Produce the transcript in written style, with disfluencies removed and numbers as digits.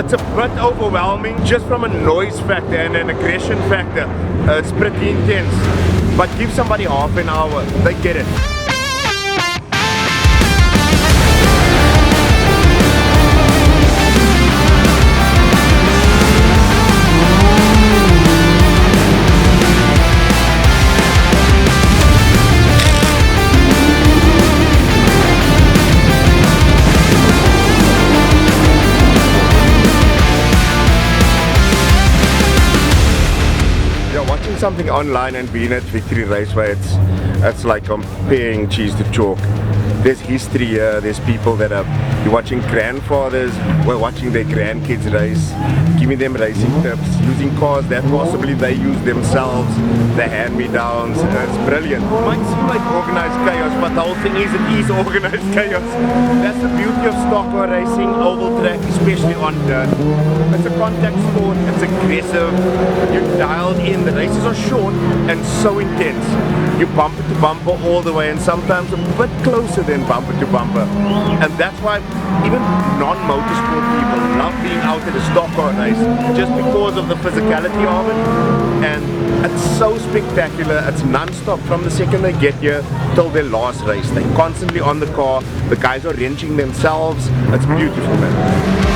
It's a bit overwhelming just from a noise factor and an aggression factor. It's pretty intense. But give somebody half an hour, they get it. Watching something online and being at Victory Raceway, it's like comparing cheese to chalk. There's history here, there's people that are, you're watching grandfathers, we're watching their grandkids race, giving them racing tips, using cars that possibly they use themselves, the hand-me-downs. It's brilliant. It might seem like organized chaos, but the whole thing is, it is organized chaos. That's the beauty of stock car racing, oval track, especially on dirt. It's a contact sport, it's aggressive, you're dialed in, the races are short and so intense. You bumper to bumper all the way, and sometimes a bit closer than bumper to bumper. And that's why even non-motorsport people love being out at a stock car race, just because of the physicality of it. And it's so spectacular. It's non-stop from the second they get here till their last race. They're constantly on the car. The guys are wrenching themselves. It's beautiful, man.